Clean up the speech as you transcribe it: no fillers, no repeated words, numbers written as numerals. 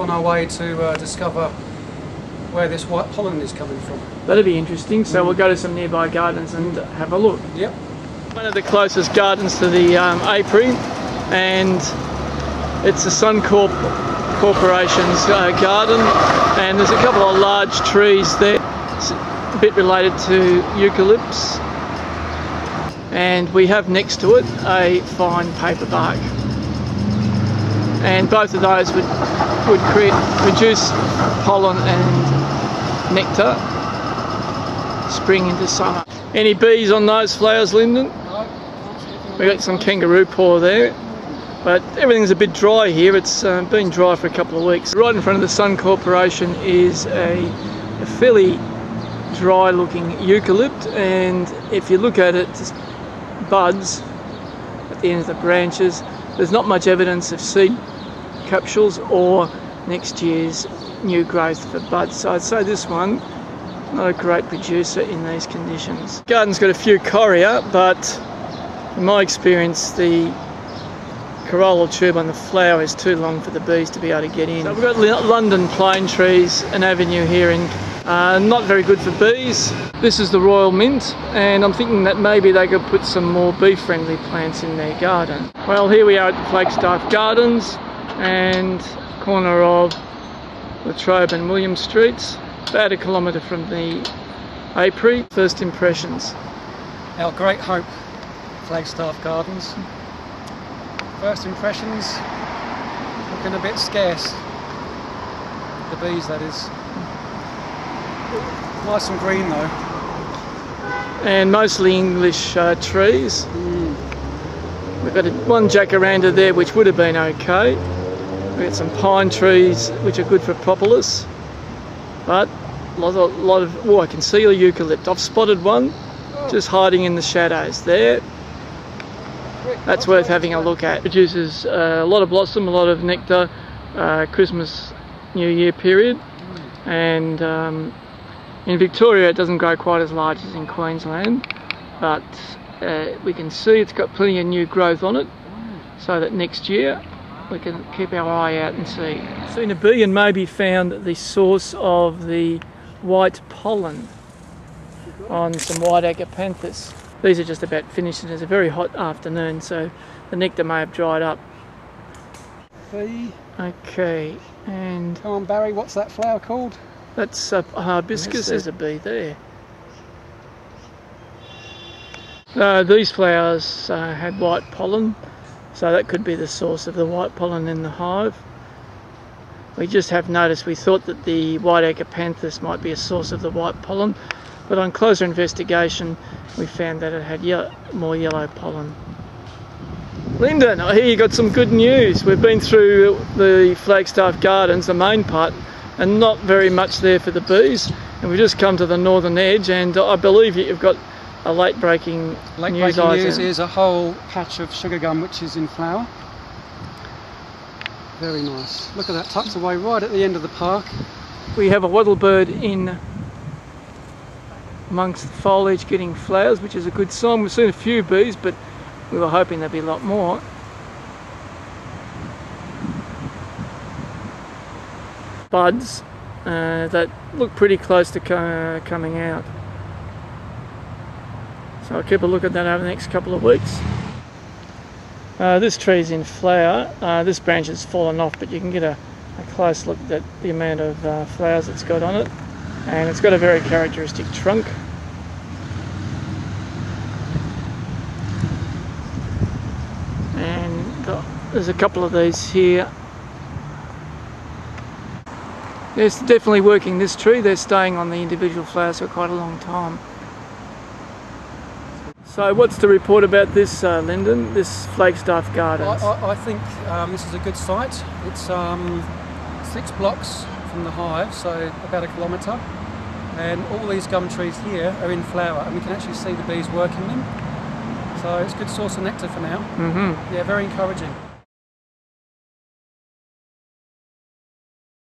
on our way to discover where this white pollen is coming from. That'd be interesting, so we'll go to some nearby gardens and have a look. Yep. One of the closest gardens to the Apiary, and it's the Suncorp Corporation's garden, and there's a couple of large trees there. It's a bit related to eucalypts, and we have next to it a fine paper bark, and both of those would produce pollen and nectar spring into summer. Any bees on those flowers, Lyndon? No. We've got some kangaroo paw there, but everything's a bit dry here. It's been dry for a couple of weeks. Right in front of the Sun Corporation is a fairly dry looking eucalypt, and if you look at it, it's buds at the end of the branches. There's not much evidence of seed capsules or next year's new growth for buds, so I'd say this one not a great producer in these conditions. The garden's got a few coria, but in my experience the corollal tube on the flower is too long for the bees to be able to get in. So we've got London plane trees, an avenue here, and not very good for bees. This is the Royal Mint, and I'm thinking that maybe they could put some more bee-friendly plants in their garden. Well, here we are at the Flagstaff Gardens, and corner of Latrobe and William Streets, about 1 kilometre from the Apiary. First impressions. Our great hope, Flagstaff Gardens. First impressions, looking a bit scarce. The bees, that is. Nice and green though. And mostly English trees. We've got one jacaranda there which would have been okay. We've got some pine trees which are good for propolis, but a lot of I can see a eucalypt. I've spotted one just hiding in the shadows there. That's worth having a look at. Produces a lot of blossom, a lot of nectar, Christmas, New Year period, and in Victoria it doesn't grow quite as large as in Queensland, but we can see it's got plenty of new growth on it, so that next year we can keep our eye out and see. Seen a bee and maybe found the source of the white pollen on some white agapanthus. These are just about finished, and it's a very hot afternoon, so the nectar may have dried up. Bee. Okay, and Come on Barry, what's that flower called? that's a hibiscus. There's a bee there. These flowers had white pollen, so that could be the source of the white pollen in the hive. We just have noticed, we thought that the white agapanthus might be a source of the white pollen, but on closer investigation we found that it had more yellow pollen. Lyndon, I hear you got some good news. We've been through the Flagstaff Gardens, the main part, and not very much there for the bees, and we've just come to the northern edge, and I believe you've got a late breaking news item. News is a whole patch of sugar gum which is in flower. Very nice. Look at that, tucked away right at the end of the park. We have a wattlebird in amongst the foliage getting flowers, which is a good sign. We've seen a few bees, but we were hoping there'd be a lot more. Buds that look pretty close to coming out. So I'll keep a look at that over the next couple of weeks. This tree's in flower. This branch has fallen off, but you can get a close look at the amount of flowers it's got on it, and it's got a very characteristic trunk. And there's a couple of these here. It's definitely working, this tree. They're staying on the individual flowers for quite a long time. So what's the report about this, Lyndon, this Flagstaff Gardens? I think this is a good site. It's 6 blocks from the hive, so about 1 kilometre, and all these gum trees here are in flower, and we can actually see the bees working them. So it's a good source of nectar for now. Yeah, very encouraging.